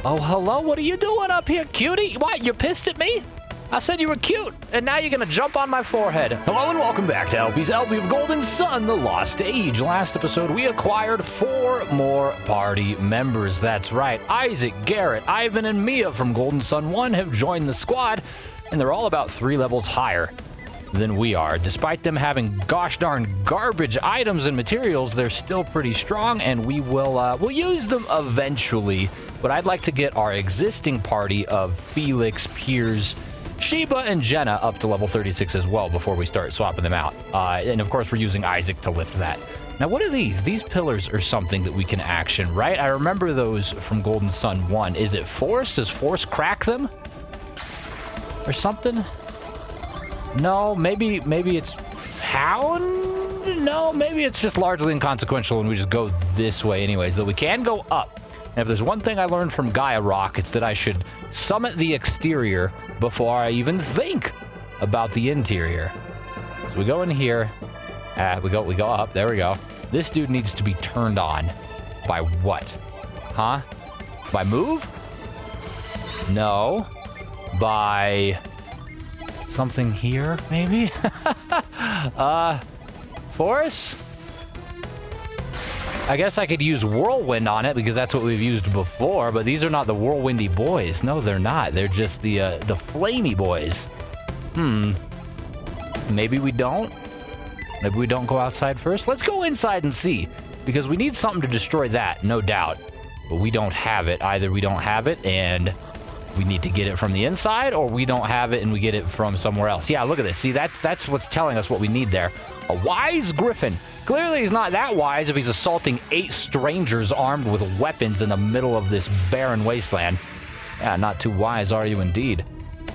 Oh, hello, what are you doing up here, cutie? What, you pissed at me? I said you were cute, and now you're gonna jump on my forehead. Hello and welcome back to LP's LP of Golden Sun, The Lost Age. Last episode, we acquired 4 more party members. That's right, Isaac, Garrett, Ivan, and Mia from Golden Sun 1 have joined the squad, and they're all about 3 levels higher than we are. Despite them having gosh darn garbage items and materials, they're still pretty strong, and we'll use them eventually. But I'd like to get our existing party of Felix, Piers, Sheba, and Jenna up to level 36 as well before we start swapping them out. And of course, we're using Isaac to lift that. Now, what are these? These pillars are something that we can action, right? I remember those from Golden Sun 1. Is it force? Does force crack them? Or something? No, maybe it's hound? No, maybe it's just largely inconsequential and we just go this way anyways, though we can go up. And if there's one thing I learned from Gaia Rock, it's that I should summit the exterior before I even think about the interior. So we go in here, we go up, there we go. This dude needs to be turned on. By what? Huh? By move? No. By something here, maybe? Force? I guess I could use Whirlwind on it because that's what we've used before, but these are not the Whirlwindy boys. No, they're not. They're just the Flamey boys. Maybe we don't? Maybe we don't go outside first? Let's go inside and see, because we need something to destroy that, no doubt. But we don't have it. Either we don't have it and we need to get it from the inside, or we don't have it and we get it from somewhere else. Yeah, look at this. See, that's what's telling us what we need there. A wise griffin. Clearly he's not that wise if he's assaulting 8 strangers armed with weapons in the middle of this barren wasteland. Yeah, not too wise are you indeed.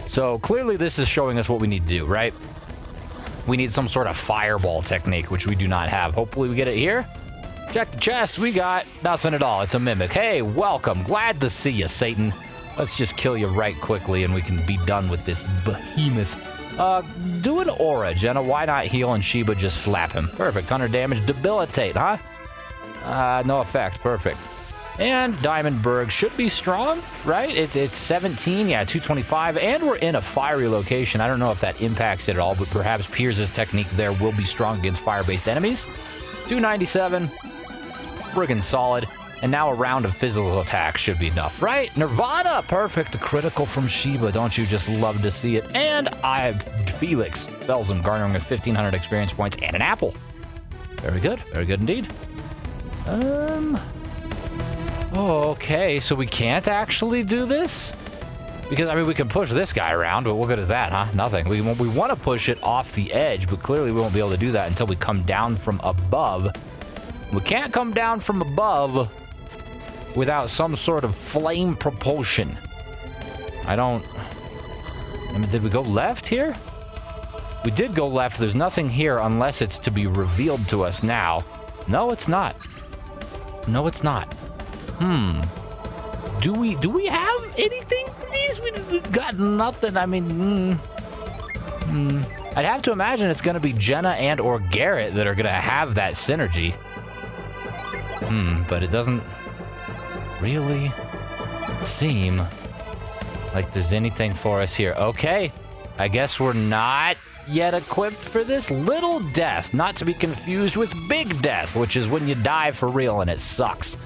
So clearly this is showing us what we need to do, right? We need some sort of fireball technique, which we do not have. Hopefully we get it here. Check the chest. We got nothing at all. It's a mimic. Hey, welcome. Glad to see you, Satan. Let's just kill you right quickly and we can be done with this behemoth. Do an aura, Jenna. Why not heal and Sheba just slap him? Perfect. 100 damage. Debilitate, huh? No effect. Perfect. And Diamondberg should be strong, right? It's 17. Yeah, 225. And we're in a fiery location. I don't know if that impacts it at all, but perhaps Piers' technique there will be strong against fire-based enemies. 297. Friggin' solid. And now a round of physical attack should be enough, right? Nirvana, perfect. A critical from Sheba. Don't you just love to see it? And I have Felix fells him, garnering 1,500 experience points and an apple. Very good. Very good indeed. Okay, so we can't actually do this? Because, I mean, we can push this guy around, but what good is that, huh? Nothing. We want to push it off the edge, but clearly we won't be able to do that until we come down from above. We can't come down from above without some sort of flame propulsion. I mean, did we go left here? We did go left. There's nothing here unless it's to be revealed to us now. No, it's not. No, it's not. Do we have anything for these? We've got nothing. I mean, I'd have to imagine it's going to be Jenna and or Garrett that are going to have that synergy. But it doesn't really seem like there's anything for us here. Okay, I guess we're not yet equipped for this. Little death, not to be confused with big death, which is when you die for real and it sucks.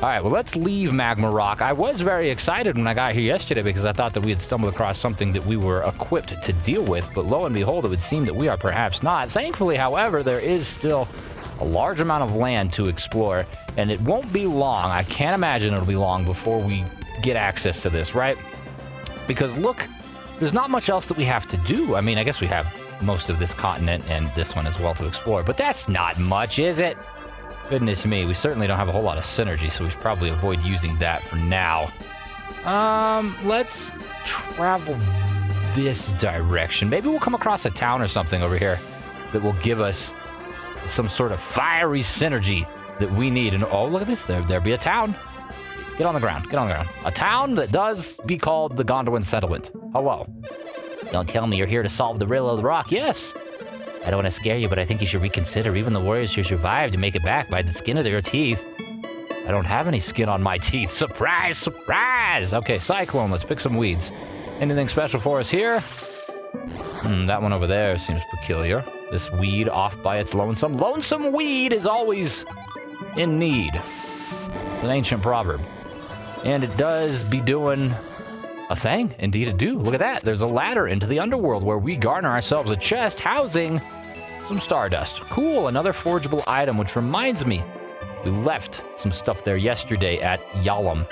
All right, well, let's leave Magma Rock. I was very excited when I got here yesterday because I thought that we had stumbled across something that we were equipped to deal with, but lo and behold, it would seem that we are perhaps not. Thankfully, however, there is still a large amount of land to explore, and it won't be long. I can't imagine it'll be long before we get access to this, right? Because look, there's not much else that we have to do. I mean, I guess we have most of this continent and this one as well to explore, but that's not much, is it? Goodness me, we certainly don't have a whole lot of synergy, so we should probably avoid using that for now. Let's travel this direction. Maybe we'll come across a town or something over here that will give us some sort of fiery synergy that we need. And oh, look at this. There be a town. Get on the ground. Get on the ground. A town that does be called the Gondolin Settlement. Hello. Don't tell me you're here to solve the riddle of the rock. Yes. I don't want to scare you, but I think you should reconsider. Even the warriors who survived to make it back by the skin of their teeth. I don't have any skin on my teeth. Surprise, surprise! Okay, Cyclone, let's pick some weeds. Anything special for us here? That one over there seems peculiar. This weed off by its lonesome. Lonesome weed is always in need. It's an ancient proverb. And it does be doing a thing. Indeed it do. Look at that. There's a ladder into the underworld where we garner ourselves a chest housing some stardust. Cool, another forgeable item, which reminds me, we left some stuff there yesterday at Yalom.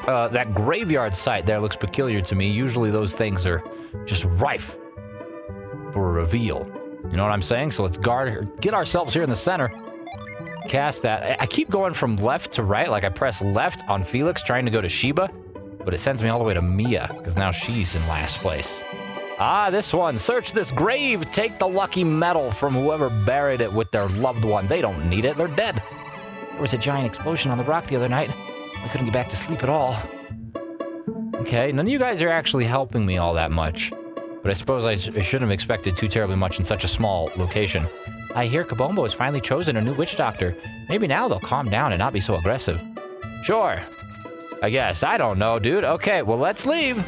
That graveyard site there looks peculiar to me. Usually those things are just rife for a reveal. You know what I'm saying? So let's get ourselves here in the center. Cast that. I keep going from left to right, like I press left on Felix trying to go to Sheba, but it sends me all the way to Mia, because now she's in last place. Ah, this one. Search this grave. Take the lucky metal from whoever buried it with their loved one. They don't need it. They're dead. There was a giant explosion on the rock the other night. I couldn't get back to sleep at all. Okay, none of you guys are actually helping me all that much, but I suppose I shouldn't have expected too terribly much in such a small location. I hear Kabombo has finally chosen a new witch doctor. Maybe now they'll calm down and not be so aggressive. Sure. I guess. I don't know, dude. Okay, well, let's leave.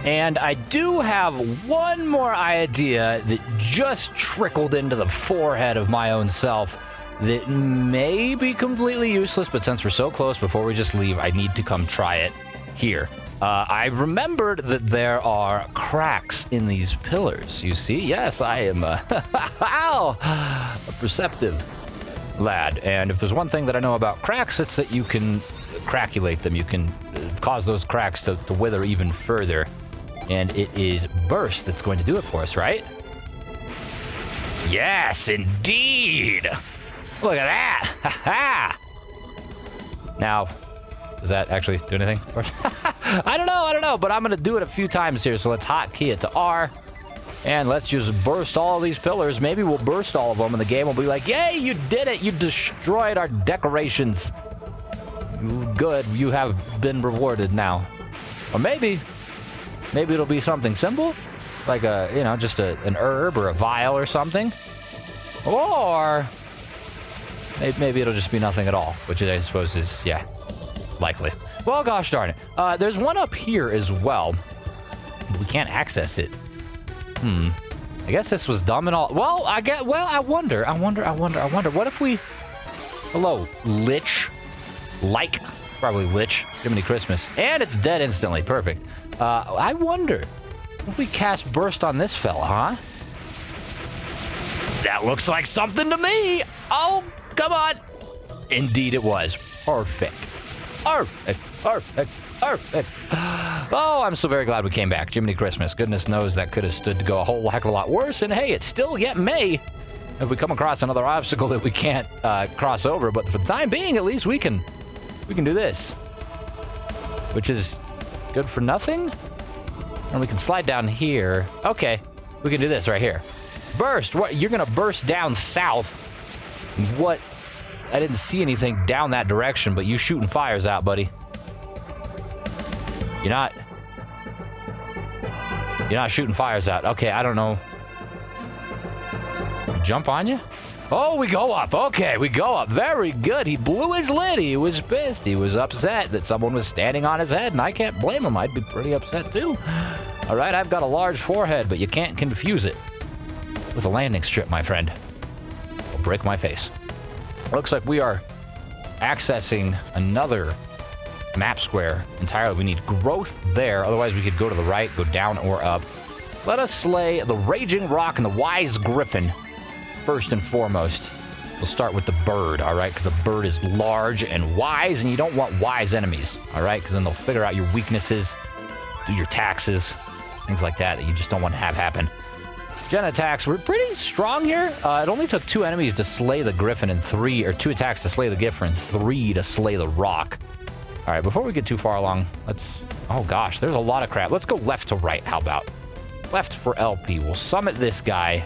And I do have one more idea that just trickled into the forehead of my own self that may be completely useless, but since we're so close, before we just leave, I need to come try it here. I remembered that there are cracks in these pillars, you see? Yes, I am a perceptive lad. And if there's one thing that I know about cracks, it's that you can craculate them. You can cause those cracks to wither even further. And it is burst that's going to do it for us, right? Yes, indeed! Look at that! Ha ha! Now, does that actually do anything? I don't know, but I'm gonna do it a few times here, so let's hotkey it to R. And let's just burst all these pillars. Maybe we'll burst all of them, and the game will be like, yay, you did it! You destroyed our decorations. Good, you have been rewarded now. Or maybe it'll be something simple, like just an herb or a vial or something. Or maybe it'll just be nothing at all, which I suppose is, yeah, likely. Well, gosh darn it. There's one up here as well. We can't access it. I guess this was dumb and all. Well, I wonder. What if we... Hello, Lich. Probably Lich. Jiminy Christmas. And it's dead instantly. Perfect. I wonder if we cast Burst on this fella, huh? That looks like something to me. Oh, come on. Indeed it was. Perfect. Oh, I'm so very glad we came back. Jiminy Christmas. Goodness knows that could have stood to go a whole heck of a lot worse. And hey, it still yet may if we come across another obstacle that we can't cross over. But for the time being, at least we can do this, which is good for nothing. And we can slide down here. Okay, we can do this right here. Burst. What? You're gonna burst down south. What? I didn't see anything down that direction, but you shooting fires out, buddy. You're not shooting fires out. Okay, I don't know. Jump on you? Oh, we go up. Okay, we go up. Very good. He blew his lid. He was pissed. He was upset that someone was standing on his head, and I can't blame him. I'd be pretty upset, too. All right, I've got a large forehead, but you can't confuse it with a landing strip, my friend. It'll break my face. Looks like we are accessing another map square entirely. We need growth there. Otherwise, we could go to the right, go down, or up. Let us slay the Raging Rock and the Wise Griffin first and foremost. We'll start with the bird, all right? Because the bird is large and wise, and you don't want wise enemies, all right? Because then they'll figure out your weaknesses, do your taxes, things like that you just don't want to have happen. Jenna attacks. We're pretty strong here. It only took 2 enemies to slay the griffin and 2 attacks to slay the griffin and 3 to slay the rock. All right, before we get too far along, let's... Oh, gosh, there's a lot of crap. Let's go left to right. How about? Left for LP. We'll summit this guy.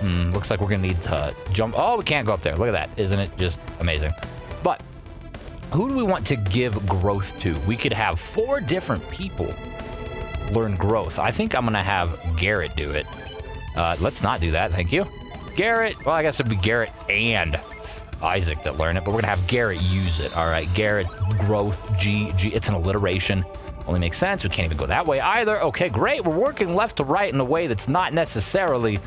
Looks like we're going to need to jump. Oh, we can't go up there. Look at that. Isn't it just amazing? But who do we want to give growth to? We could have 4 different people learn growth. I think I'm going to have Garrett do it. Let's not do that. Thank you. Garrett. Well, I guess it'd be Garrett and Isaac that learn it, but we're gonna have Garrett use it. All right, Garrett, growth, G. It's an alliteration. Only makes sense. We can't even go that way either. Okay, great. We're working left to right in a way that's not necessarily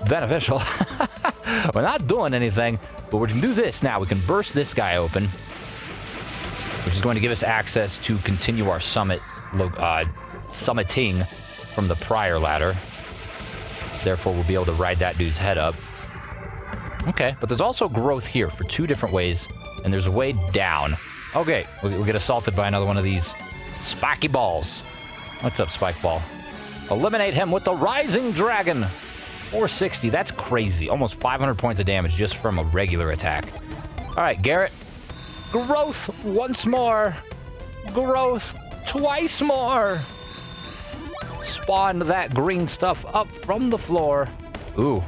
beneficial. We're not doing anything, but we're gonna do this now. We can burst this guy open, which is going to give us access to continue our summiting from the prior ladder. Therefore, we'll be able to ride that dude's head up. Okay, but there's also growth here for 2 different ways, and there's a way down. Okay, we'll get assaulted by another one of these spiky balls. What's up, Spike Ball? Eliminate him with the Rising Dragon. 460, that's crazy. Almost 500 points of damage just from a regular attack. All right, Garrett. Growth once more. Growth twice more. Spawn that green stuff up from the floor. Ooh.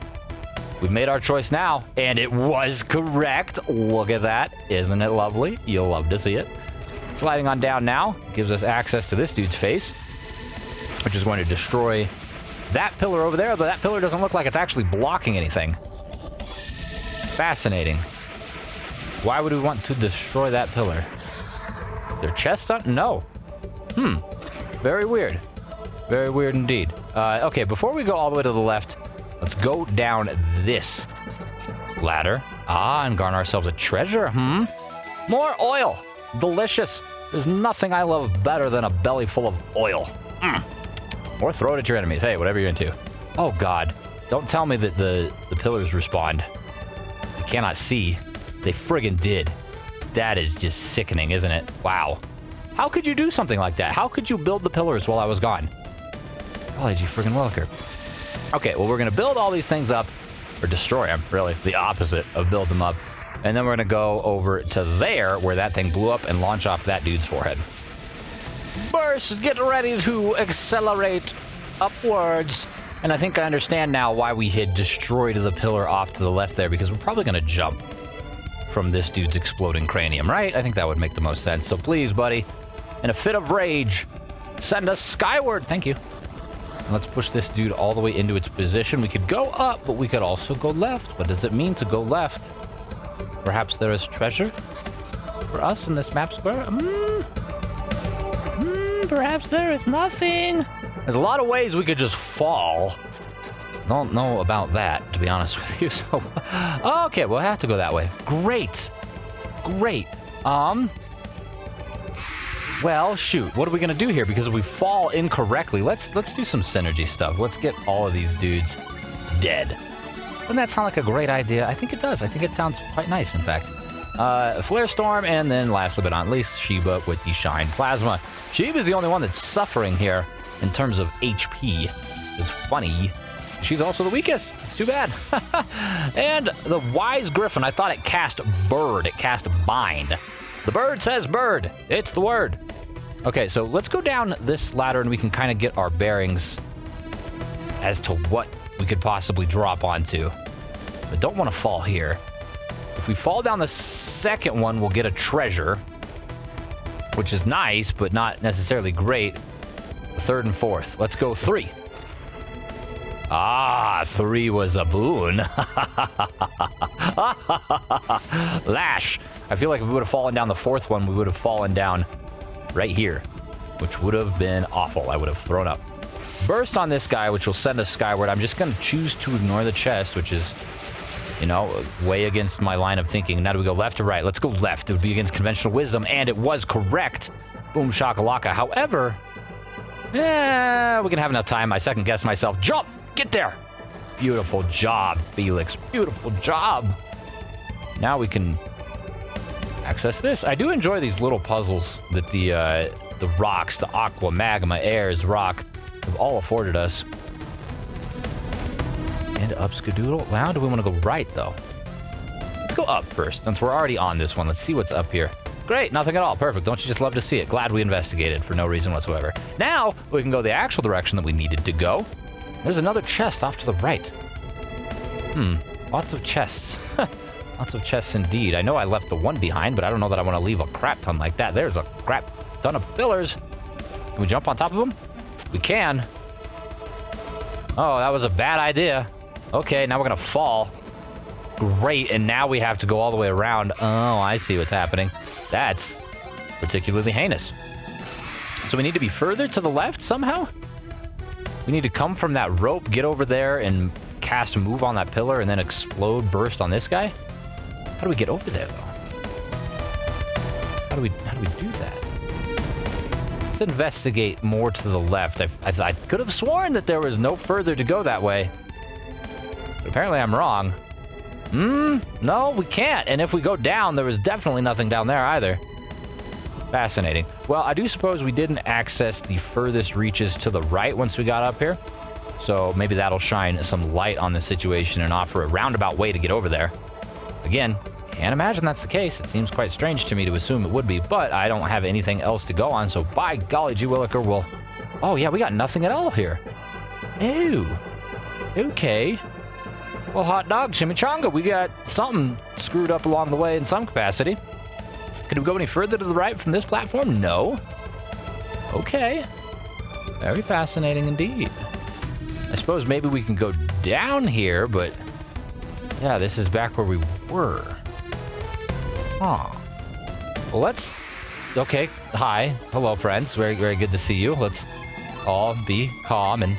We've made our choice now, and it was correct. Look at that. Isn't it lovely? You'll love to see it. Sliding on down now gives us access to this dude's face, which is going to destroy that pillar over there, though that pillar doesn't look like it's actually blocking anything. Fascinating. Why would we want to destroy that pillar? Their chest on? No. Very weird. Very weird indeed. Okay, before we go all the way to the left, let's go down this ladder. And garner ourselves a treasure. More oil. Delicious. There's nothing I love better than a belly full of oil. Or throw it at your enemies. Hey, whatever you're into. Oh, God. Don't tell me that the pillars respond. I cannot see. They friggin' did. That is just sickening, isn't it? Wow. How could you do something like that? How could you build the pillars while I was gone? Golly, you friggin' Welker. Okay, well, we're going to build all these things up. Or destroy them, really. The opposite of build them up. And then we're going to go over to there, where that thing blew up, and launch off that dude's forehead. Burst! Get ready to accelerate upwards. And I think I understand now why we had destroyed the pillar off to the left there, because we're probably going to jump from this dude's exploding cranium, right? I think that would make the most sense. So please, buddy, in a fit of rage, send us skyward. Thank you. And let's push this dude all the way into its position. We could go up, but we could also go left. What does it mean to go left? Perhaps there is treasure for us in this map square? Perhaps there is nothing. There's a lot of ways we could just fall. Don't know about that, to be honest with you. So, okay, we'll have to go that way. Great. Well, shoot. What are we gonna do here? Because if we fall incorrectly, let's do some synergy stuff. Let's get all of these dudes dead. Doesn't that sound like a great idea? I think it does. I think it sounds quite nice, in fact. Flare Storm, and then lastly but not least, Sheba with the Shine Plasma. Sheba's the only one that's suffering here in terms of HP. It's funny. She's also the weakest. It's too bad. And the Wise Griffin, I thought it cast Bird. It cast Bind. The bird says bird. It's the word. Okay, so let's go down this ladder and we can kind of get our bearings as to what we could possibly drop onto. I don't want to fall here. If we fall down the second one, we'll get a treasure, which is nice, but not necessarily great. The third and fourth. Let's go 3. 3 was a boon. Lash. I feel like if we would have fallen down the fourth one, we would have fallen down right here, which would have been awful. I would have thrown up. Burst on this guy, which will send us skyward. I'm just going to choose to ignore the chest, which is, you know, way against my line of thinking. Now do we go left or right? Let's go left. It would be against conventional wisdom, and it was correct. Boom shakalaka. However, we can have enough time. I second guessed myself. Jump! Get there! Beautiful job, Felix. Beautiful job. Now we can access this. I do enjoy these little puzzles that the rocks, the aqua, magma, airs, rock, have all afforded us. And up skadoodle. Now, do we want to go right, though? Let's go up first, since we're already on this one. Let's see what's up here. Great, nothing at all. Perfect. Don't you just love to see it? Glad we investigated for no reason whatsoever. Now, we can go the actual direction that we needed to go. There's another chest off to the right. Lots of chests. Lots of chests indeed. I know I left the one behind, but I don't know that I want to leave a crap ton like that. There's a crap ton of pillars. Can we jump on top of them? We can. Oh, that was a bad idea. Okay, now we're going to fall. Great, and now we have to go all the way around. Oh, I see what's happening. That's particularly heinous. So we need to be further to the left somehow? We need to come from that rope, get over there, and cast move on that pillar, and then explode burst on this guy? How do we get over there, though? How do we do that? Let's investigate more to the left. I could have sworn that there was no further to go that way. But apparently I'm wrong. No, we can't. And if we go down, there was definitely nothing down there either. Fascinating. Well, I do suppose we didn't access the furthest reaches to the right once we got up here. So maybe that'll shine some light on the situation and offer a roundabout way to get over there. Again, can't imagine that's the case. It seems quite strange to me to assume it would be, but I don't have anything else to go on, so by golly gee williker, we'll... Oh yeah, we got nothing at all here. Ew. Okay. Well, hot dog, chimichanga, we got something screwed up along the way in some capacity. Can we go any further to the right from this platform? No. Okay. Very fascinating indeed. I suppose maybe we can go down here, but... Yeah, this is back where we were. Huh. Well, let's... Okay, hi. Hello, friends. Very, very good to see you. Let's all be calm and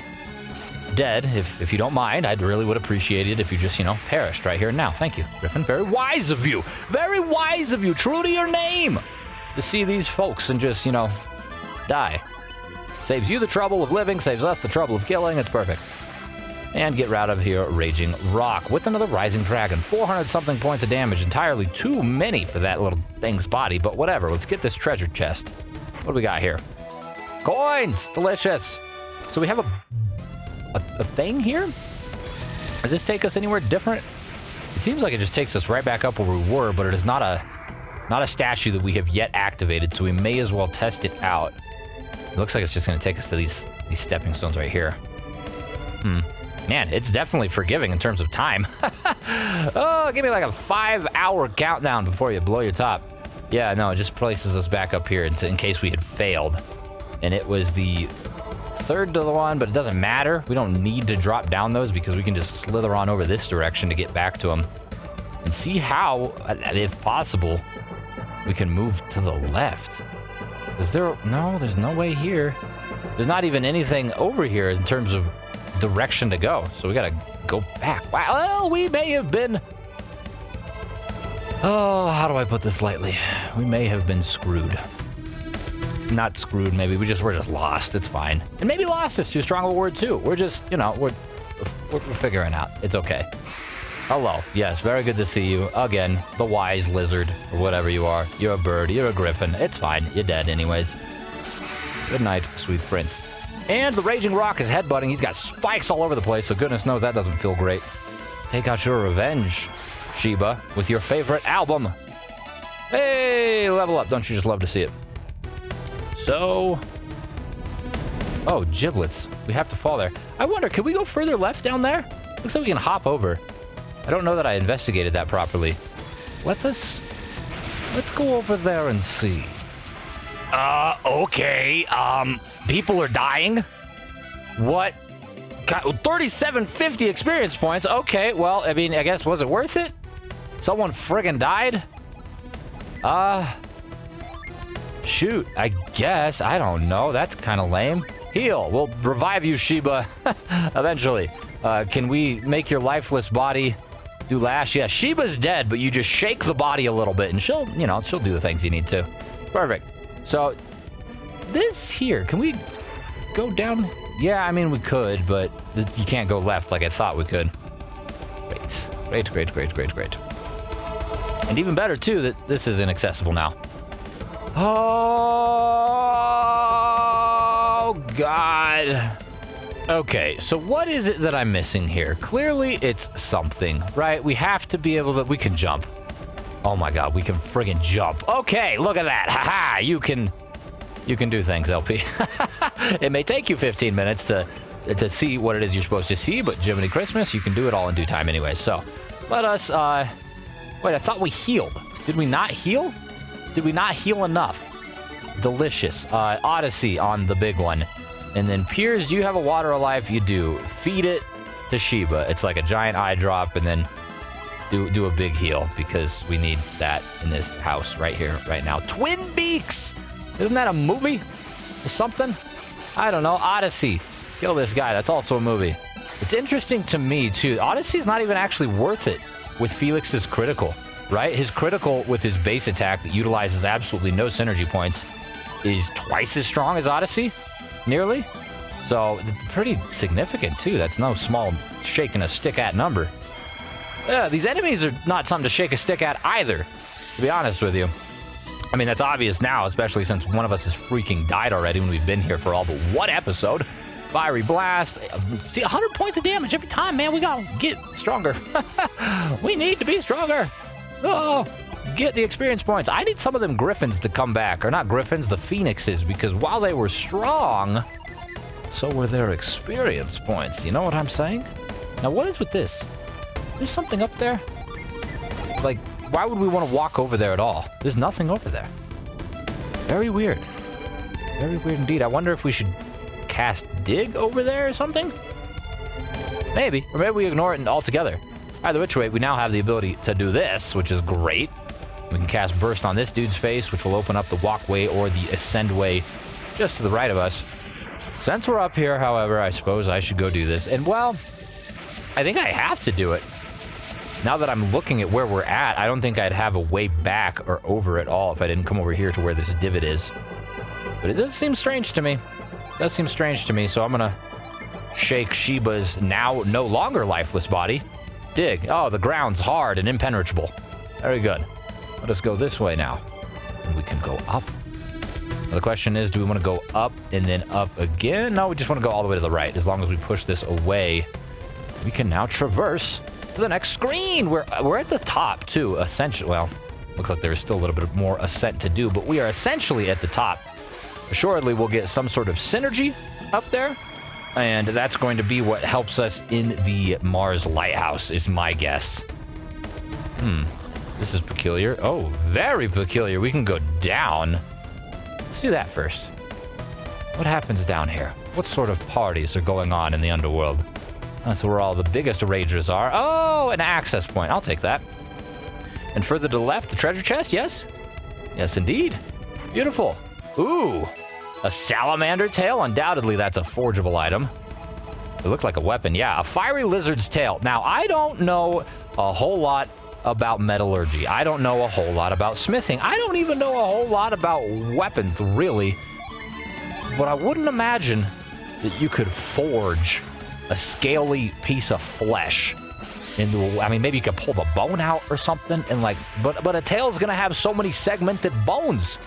dead, if you don't mind. I'd really would appreciate it if you just, perished right here and now. Thank you, Griffin. Very wise of you. Very wise of you. True to your name. To see these folks and just, die. Saves you the trouble of living, saves us the trouble of killing. It's perfect. And get rid of here, Raging Rock with another Rising Dragon. 400-something points of damage. Entirely too many for that little thing's body, but whatever. Let's get this treasure chest. What do we got here? Coins! Delicious! So we have a thing here? Does this take us anywhere different? It seems like it just takes us right back up where we were, but it is not a statue that we have yet activated, so we may as well test it out. It looks like it's just going to take us to these stepping stones right here. Man, it's definitely forgiving in terms of time. Oh, give me like a 5-hour countdown before you blow your top. Yeah, no, it just places us back up here in case we had failed. And it was the third to the one, but it doesn't matter. We don't need to drop down those because we can just slither on over this direction to get back to them. And see how, if possible, we can move to the left. Is there... No, there's no way here. There's not even anything over here in terms of direction to go, so we gotta go back. Wow, well, we may have been... Oh, how do I put this lightly? We may have been screwed. Not screwed, maybe. We're just lost. It's fine. And maybe lost is too strong of a word, too. We're just, we're figuring out. It's okay. Hello. Yes, very good to see you. Again, the wise lizard, or whatever you are. You're a bird. You're a griffin. It's fine. You're dead anyways. Good night, sweet prince. And the Raging Rock is headbutting. He's got spikes all over the place, so goodness knows that doesn't feel great. Take out your revenge, Sheba, with your favorite album. Hey, level up. Don't you just love to see it? So... Oh, giblets. We have to fall there. I wonder, can we go further left down there? Looks like we can hop over. I don't know that I investigated that properly. Let's go over there and see. Okay. People are dying. What? God, 3750 experience points. Okay, well, I mean, I guess, was it worth it? Someone friggin' died? Shoot, I guess. I don't know. That's kind of lame. Heal. We'll revive you, Sheba. Eventually. Can we make your lifeless body do lash? Yeah, Sheba's dead, but you just shake the body a little bit, and she'll do the things you need to. Perfect. So, this here, can we go down? Yeah, I mean, we could, but you can't go left like I thought we could. Great. And even better, too, that this is inaccessible now. Oh, God. Okay, so what is it that I'm missing here? Clearly, it's something, right? We have to be able to... We can jump. Oh, my God, we can friggin' jump. Okay, look at that. Ha-ha, you can do things, LP. It may take you 15 minutes to see what it is you're supposed to see, but Jiminy Christmas, you can do it all in due time anyway. So, let us... Wait, I thought we healed. Did we not heal? Did we not heal enough? Delicious. Odyssey on the big one. And then Piers, do you have a water of life? You do. Feed it to Sheba. It's like a giant eye drop, and then do a big heal because we need that in this house right here, right now. Twin Beaks! Isn't that a movie or something? I don't know. Odyssey. Kill this guy. That's also a movie. It's interesting to me, too. Odyssey's not even actually worth it with Felix's critical, right? His critical with his base attack that utilizes absolutely no synergy points is twice as strong as Odyssey, nearly. So, pretty significant, too. That's no small shaking a stick at number. Yeah, these enemies are not something to shake a stick at either, to be honest with you. I mean, that's obvious now, especially since one of us has freaking died already when we've been here for all but one episode. Fiery Blast. See, 100 points of damage every time, man. We gotta get stronger. We need to be stronger. Oh, get the experience points. I need some of them Griffins to come back. Or not Griffins, the Phoenixes, because while they were strong, so were their experience points. You know what I'm saying? Now, what is with this? There's something up there? Like, why would we want to walk over there at all? There's nothing over there. Very weird. Very weird indeed. I wonder if we should cast Dig over there or something? Maybe. Or maybe we ignore it altogether. Either which way, we now have the ability to do this, which is great. We can cast Burst on this dude's face, which will open up the walkway or the ascend way just to the right of us. Since we're up here, however, I suppose I should go do this. And, well, I think I have to do it. Now that I'm looking at where we're at, I don't think I'd have a way back or over at all if I didn't come over here to where this divot is. But it does seem strange to me. It does seem strange to me, so I'm gonna shake Sheba's now no longer lifeless body. Dig. Oh, the ground's hard and impenetrable. Very good. Let us go this way now. And we can go up. Now the question is, do we want to go up and then up again? No, we just want to go all the way to the right. As long as we push this away, we can now traverse to the next screen. We're at the top, too, essentially. Well, looks like there is still a little bit more ascent to do, but we are essentially at the top. Assuredly, we'll get some sort of synergy up there, and that's going to be what helps us in the Mars Lighthouse, is my guess. This is peculiar. Oh, very peculiar. We can go down. Let's do that first. What happens down here? What sort of parties are going on in the underworld? That's where all the biggest ragers are. Oh, an access point. I'll take that. And further to the left, the treasure chest, yes? Yes, indeed. Beautiful. Ooh, a salamander tail. Undoubtedly, that's a forgeable item. It looked like a weapon. Yeah, a fiery lizard's tail. Now, I don't know a whole lot about metallurgy. I don't know a whole lot about smithing. I don't even know a whole lot about weapons, really. But I wouldn't imagine that you could forge a scaly piece of flesh into, I mean, maybe you could pull the bone out or something, and like, but a tail's gonna have so many segmented bones.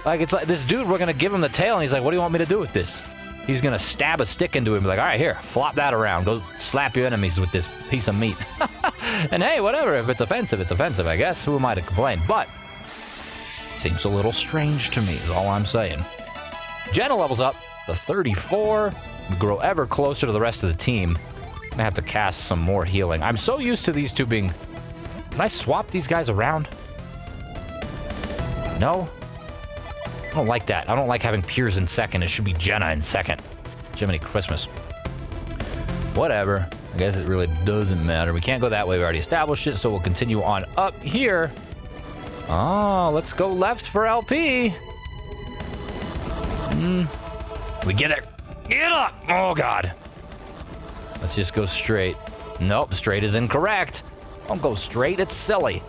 Like, it's like this dude, we're gonna give him the tail, and he's like, what do you want me to do with this? He's gonna stab a stick into him and be like, all right, here, flop that around. Go slap your enemies with this piece of meat. And hey, whatever, if it's offensive, I guess. Who am I to complain? But seems a little strange to me, is all I'm saying. Jenna levels up to 34. We grow ever closer to the rest of the team. I'm gonna have to cast some more healing. I'm so used to these two being... Can I swap these guys around? No? I don't like that. I don't like having Piers in second. It should be Jenna in second. Jiminy Christmas. Whatever. I guess it really doesn't matter. We can't go that way. We already established it, so we'll continue on up here. Oh, let's go left for LP. We get it. Get up! Oh, God. Let's just go straight. Nope, straight is incorrect. Don't go straight. It's silly.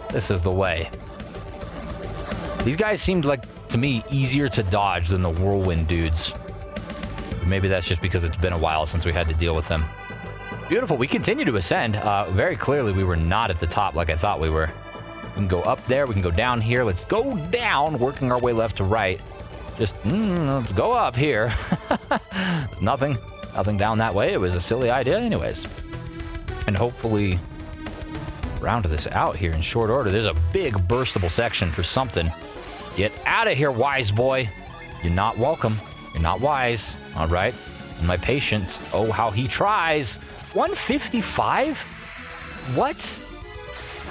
This is the way. These guys seemed like, to me, easier to dodge than the whirlwind dudes. Maybe that's just because it's been a while since we had to deal with them. Beautiful. We continue to ascend. Very clearly, we were not at the top like I thought we were. We can go up there. We can go down here. Let's go down, working our way left to right. Just, let's go up here. Nothing down that way. It was a silly idea anyways. And hopefully round this out here in short order. There's a big burstable section for something. Get out of here, wise boy. You're not welcome. You're not wise. All right. And my patience. Oh, how he tries. 155? What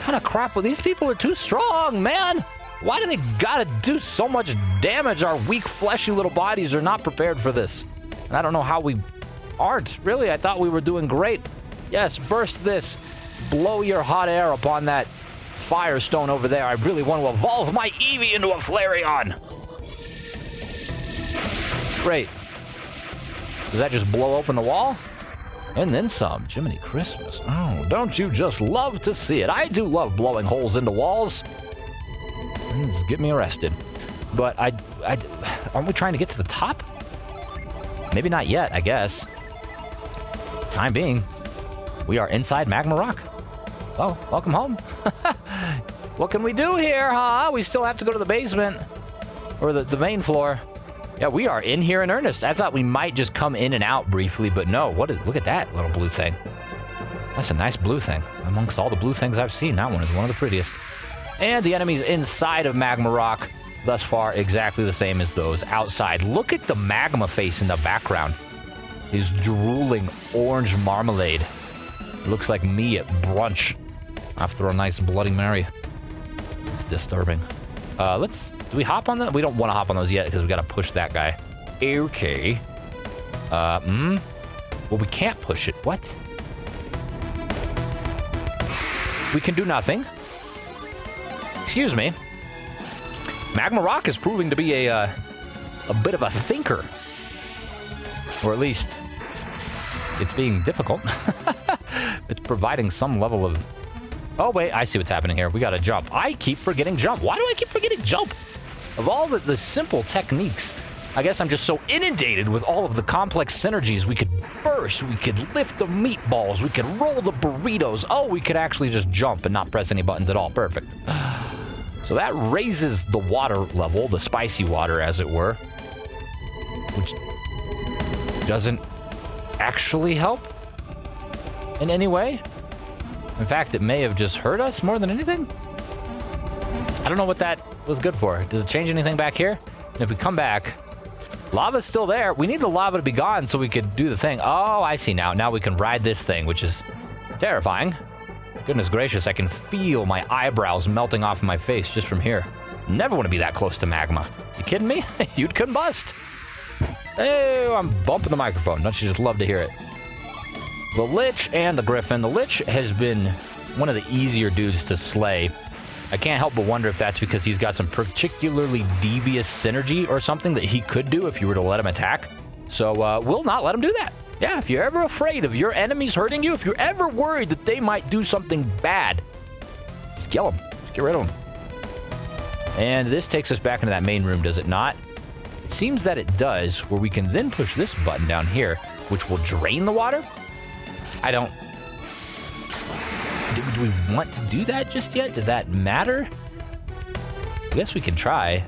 kind of crap? Well, these people are too strong, man. Why do they gotta do so much damage? Our weak, fleshy little bodies are not prepared for this. And I don't know how we aren't. Really, I thought we were doing great. Yes, burst this. blow your hot air upon that firestone over there. I really want to evolve my Eevee into a Flareon. Great. Does that just blow open the wall? And then some. Jiminy Christmas. Oh, don't you just love to see it? I do love blowing holes into walls. Just get me arrested. But aren't we trying to get to the top? Maybe not yet, I guess. Time being, we are inside Magma Rock. Oh, welcome home. What can we do here, huh? We still have to go to the basement. Or the main floor. Yeah, we are in here in earnest. I thought we might just come in and out briefly, but no. Look at that little blue thing. That's a nice blue thing. Amongst all the blue things I've seen, that one is one of the prettiest. And the enemies inside of Magma Rock, thus far, exactly the same as those outside. Look at the magma face in the background. His drooling orange marmalade. It looks like me at brunch after a nice Bloody Mary. It's disturbing. Do we hop on that? We don't want to hop on those yet because we got to push that guy. Okay. Well, we can't push it. What? We can do nothing. Excuse me. Magma Rock is proving to be a bit of a thinker. Or at least, it's being difficult. It's providing some level of... Oh, wait, I see what's happening here. We got to jump. I keep forgetting jump. Why do I keep forgetting jump? Of all the simple techniques, I guess I'm just so inundated with all of the complex synergies. We could burst, we could lift the meatballs, we could roll the burritos. Oh, we could actually just jump and not press any buttons at all. Perfect. So that raises the water level, the spicy water, as it were, which doesn't actually help in any way. In fact, it may have just hurt us more than anything. I don't know what that was good for. Does it change anything back here? And if we come back, lava's still there. We need the lava to be gone so we could do the thing. Oh, I see now. Now we can ride this thing, which is terrifying. Goodness gracious, I can feel my eyebrows melting off of my face just from here. Never want to be that close to magma. You kidding me? You'd combust. Oh, I'm bumping the microphone. Don't you just love to hear it? The Lich and the Griffin. The Lich has been one of the easier dudes to slay. I can't help but wonder if that's because he's got some particularly devious synergy or something that he could do if you were to let him attack. So we'll not let him do that. Yeah, if you're ever afraid of your enemies hurting you, if you're ever worried that they might do something bad, just kill them. Just get rid of them. And this takes us back into that main room, does it not? It seems that it does, where we can then push this button down here, which will drain the water. I don't... Do we want to do that just yet? Does that matter? I guess we can try.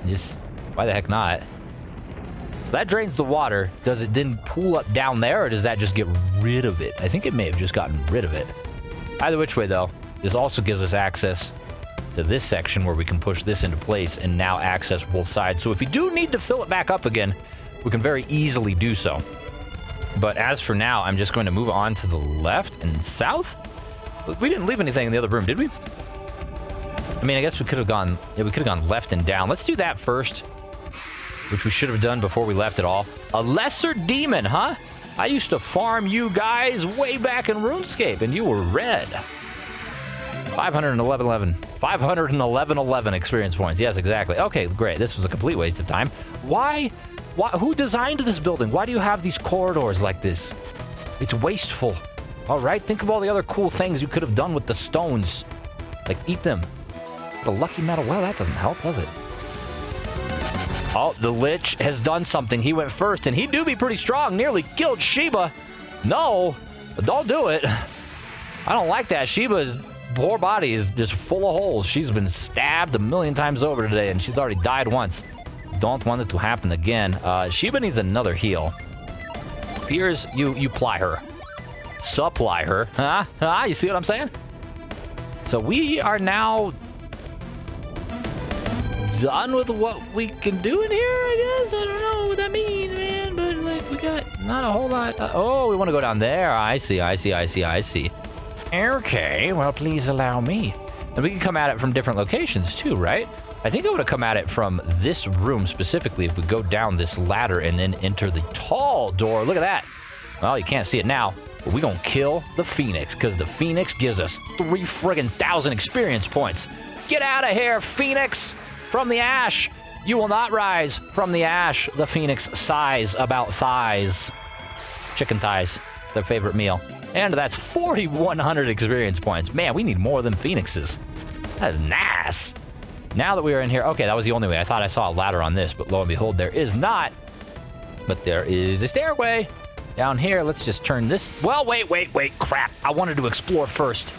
Just, why the heck not? So that drains the water. Does it then pool up down there, or does that just get rid of it? I think it may have just gotten rid of it. Either which way, though, this also gives us access to this section where we can push this into place and now access both sides. So if you do need to fill it back up again, we can very easily do so. But as for now, I'm just going to move on to the left and south. We didn't leave anything in the other room, did we? I mean, I guess we could have gone... Yeah, we could have gone left and down. Let's do that first, which we should have done before we left it all. A lesser demon, huh? I used to farm you guys way back in RuneScape, and you were red. 511 experience points. Yes, exactly. Okay, great. This was a complete waste of time. Why? Who designed this building? Why do you have these corridors like this? It's wasteful. All right, think of all the other cool things you could have done with the stones. Like, eat them. The lucky metal. Well, that doesn't help, does it? Oh, the Lich has done something. He went first, and he do be pretty strong. Nearly killed Sheba. No, don't do it. I don't like that. Sheba's poor body is just full of holes. She's been stabbed a million times over today, and she's already died once. Don't want it to happen again. Sheba needs another heal. Here's you ply her. Supply her. Huh? You see what I'm saying? So we are now done with what we can do in here, I guess. I don't know what that means, man, but like we got not a whole lot. Oh, we want to go down there. I see. Okay, well, please allow me. And we can come at it from different locations too, right? I think I would have come at it from this room specifically if we go down this ladder and then enter the tall door. Look at that. Well, you can't see it now. But we gonna kill the Phoenix, because the Phoenix gives us 3,000 experience points. Get out of here, Phoenix! From the ash! You will not rise from the ash. The Phoenix sighs about thighs. Chicken thighs. It's their favorite meal. And that's 4,100 experience points. Man, we need more than Phoenixes. That is nice. Now that we are in here... Okay, that was the only way. I thought I saw a ladder on this, but lo and behold, there is not. But there is a stairway. Down here, let's just turn this... Well, wait. Crap. I wanted to explore first.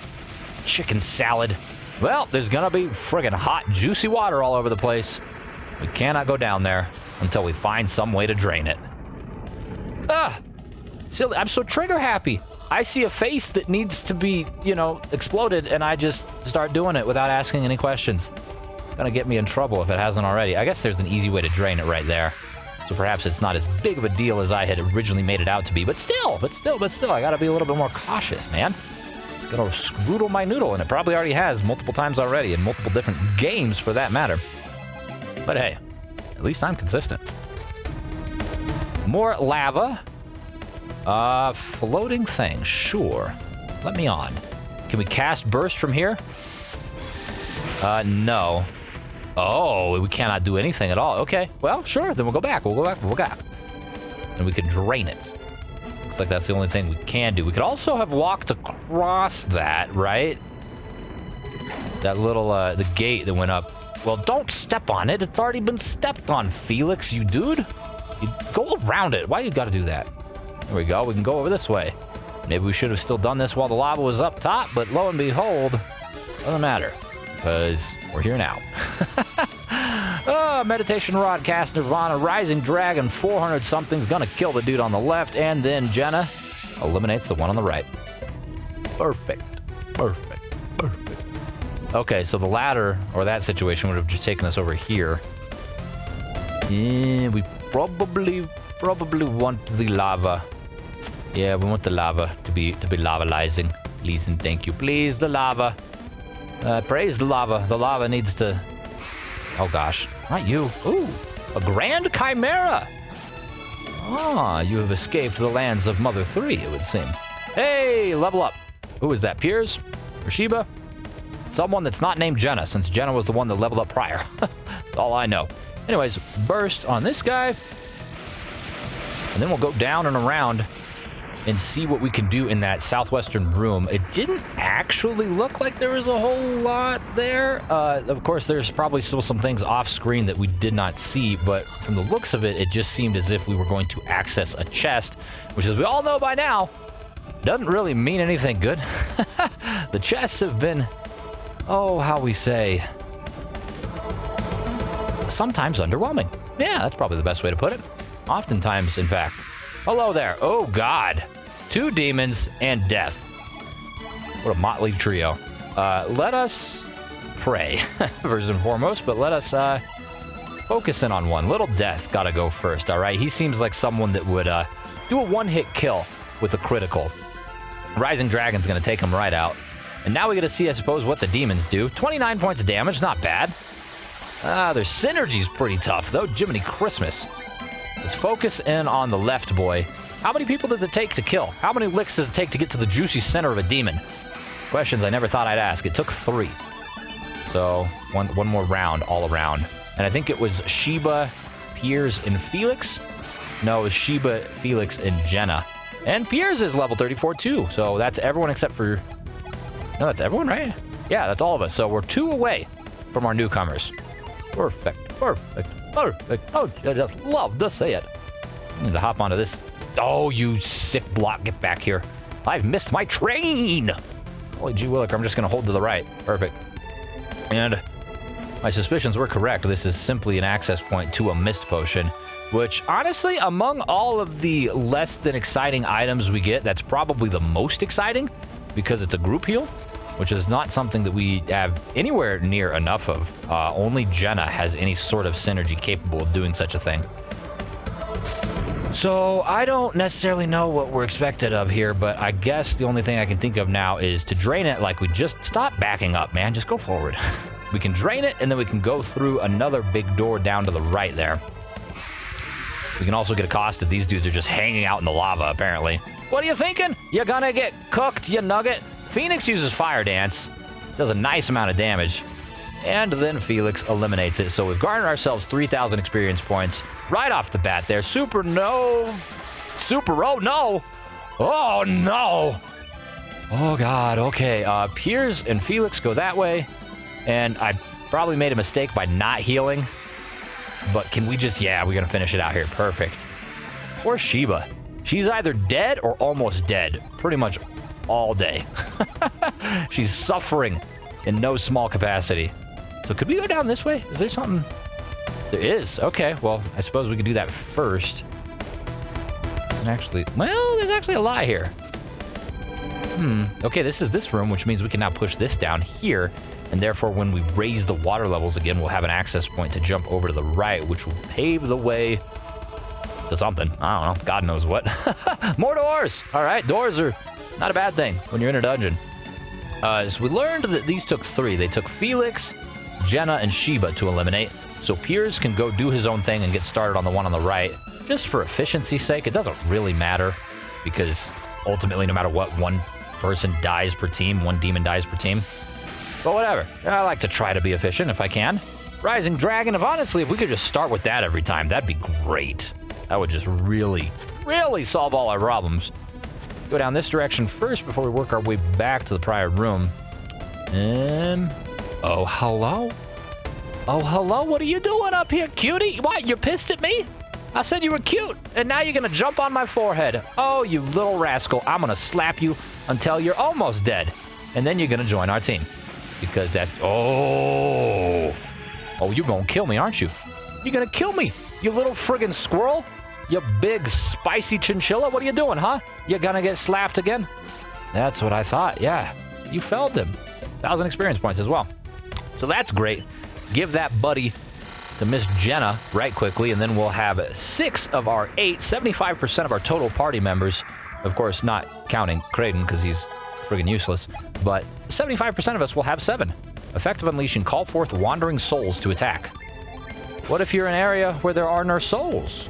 Chicken salad. Well, there's gonna be friggin' hot, juicy water all over the place. We cannot go down there until we find some way to drain it. Silly. I'm so trigger happy. I see a face that needs to be, exploded, and I just start doing it without asking any questions. Gonna get me in trouble if it hasn't already. I guess there's an easy way to drain it right there. So perhaps it's not as big of a deal as I had originally made it out to be. But still, I gotta be a little bit more cautious, man. It's gonna scroodle my noodle, and it probably already has multiple times already in multiple different games for that matter. But hey, at least I'm consistent. More lava. Floating thing, sure. Let me on. Can we cast burst from here? No. Oh, we cannot do anything at all. Okay, well, sure, then we'll go back. We'll go back. And we can drain it. Looks like that's the only thing we can do. We could also have walked across that, right? That little, the gate that went up. Well, don't step on it. It's already been stepped on, Felix, you dude. You go around it. Why you gotta do that? There we go. We can go over this way. Maybe we should have still done this while the lava was up top, but lo and behold, doesn't matter, because we're here now. Meditation rod, cast Nirvana, rising dragon, 400 something's gonna kill the dude on the left, and then Jenna eliminates the one on the right. Perfect. Okay, so the ladder, or that situation, would have just taken us over here. Yeah, we probably want the lava. Yeah, we want the lava to be lavalizing. Please and thank you. Please, the lava. Praise the lava. The lava needs to... Oh, gosh. Not you. Ooh, a grand chimera. Ah, you have escaped the lands of Mother 3, it would seem. Hey, level up. Who is that, Piers? Or Sheba? Someone that's not named Jenna, since Jenna was the one that leveled up prior. That's all I know. Anyways, burst on this guy. And then we'll go down and around and see what we can do in that southwestern room. It didn't actually look like there was a whole lot there. Of course, there's probably still some things off screen that we did not see, but from the looks of it, it just seemed as if we were going to access a chest, which, as we all know by now, doesn't really mean anything good. The chests have been, how we say, sometimes underwhelming. Yeah, that's probably the best way to put it. Oftentimes, in fact. Hello there. Oh, God. 2 demons and death. What a motley trio. Let us pray, first and foremost, but let us focus in on one. Little Death gotta go first, all right? He seems like someone that would do a one-hit kill with a critical. Rising Dragon's gonna take him right out. And now we get to see, I suppose, what the demons do. 29 points of damage, not bad. Their synergy's pretty tough, though. Jiminy Christmas. Let's focus in on the left boy. How many people does it take to kill? How many licks does it take to get to the juicy center of a demon? Questions I never thought I'd ask. It took 3. So, one more round all around. And I think it was Sheba, Piers, and Felix? No, it was Sheba, Felix, and Jenna. And Piers is level 34 too. So that's everyone except for... No, that's everyone, right? Yeah, that's all of us. So we're 2 away from our newcomers. Perfect. Oh, I just love to say it. I need to hop onto this. Oh, you sick block. Get back here. I've missed my train. Holy gee williker, I'm just going to hold to the right. Perfect. And my suspicions were correct. This is simply an access point to a mist potion, which honestly, among all of the less than exciting items we get, that's probably the most exciting because it's a group heal, which is not something that we have anywhere near enough of. Only Jenna has any sort of synergy capable of doing such a thing. So I don't necessarily know what we're expected of here, but I guess the only thing I can think of now is to drain it like we just... Stop backing up, man. Just go forward. We can drain it, and then we can go through another big door down to the right there. We can also get accosted. These dudes are just hanging out in the lava, apparently. What are you thinking? You're gonna get cooked, you nugget. Phoenix uses Fire Dance. Does a nice amount of damage. And then Felix eliminates it. So we've garnered ourselves 3,000 experience points right off the bat there. Oh no. Oh no. Oh God, okay. Piers and Felix go that way. And I probably made a mistake by not healing. But can we just, yeah, we're gonna finish it out here. Perfect. Poor Sheba. She's either dead or almost dead. Pretty much all day. She's suffering in no small capacity. So could we go down this way? Is there something? There is. Okay, well, I suppose we could do that first. And actually, well, there's actually a lot here. Okay, this is this room, which means we can now push this down here. And therefore, when we raise the water levels again, we'll have an access point to jump over to the right, which will pave the way to something. I don't know. God knows what. More doors. All right, doors are not a bad thing when you're in a dungeon. So we learned that these took 3. They took Felix, Jenna, and Sheba to eliminate. So Piers can go do his own thing and get started on the one on the right. Just for efficiency's sake, it doesn't really matter. Because ultimately, no matter what, one person dies per team. One demon dies per team. But whatever. I like to try to be efficient if I can. Rising Dragon, honestly, if we could just start with that every time, that'd be great. That would just really, really solve all our problems. Go down this direction first before we work our way back to the prior room. Oh, hello? Oh, hello? What are you doing up here, cutie? What, you pissed at me? I said you were cute, and now you're gonna jump on my forehead. Oh, you little rascal. I'm gonna slap you until you're almost dead. And then you're gonna join our team. Because that's... Oh, you're gonna kill me, aren't you? You're gonna kill me, you little friggin' squirrel. You big, spicy chinchilla. What are you doing, huh? You're gonna get slapped again? That's what I thought, yeah. You felled him. 1,000 experience points as well. So that's great. Give that buddy to Miss Jenna right quickly, and then we'll have 6 of our 8, 75% of our total party members. Of course, not counting Creighton, because he's friggin' useless. But 75% of us will have 7. Effective unleashing, call forth wandering souls to attack. What if you're in an area where there are no souls?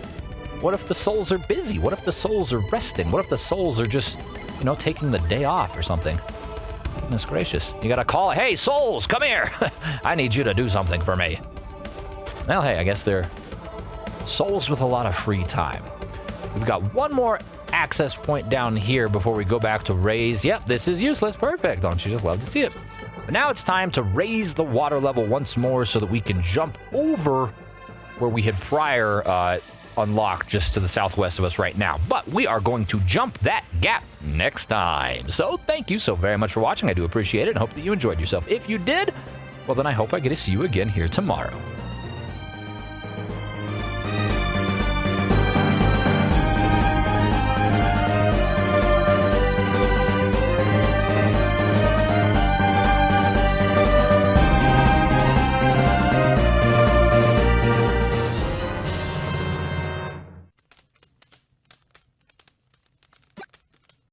What if the souls are busy? What if the souls are resting? What if the souls are just, you know, taking the day off or something? Goodness gracious. You gotta call, hey, souls, come here. I need you to do something for me. Well, hey, I guess they're souls with a lot of free time. We've got one more access point down here before we go back to raise. Yep, this is useless. Perfect. Don't you just love to see it? But now it's time to raise the water level once more so that we can jump over where we had prior unlocked just to the southwest of us right now. But we are going to jump that gap next time. So thank you so very much for watching. I do appreciate it and hope that you enjoyed yourself. If you did, well then I hope I get to see you again here tomorrow.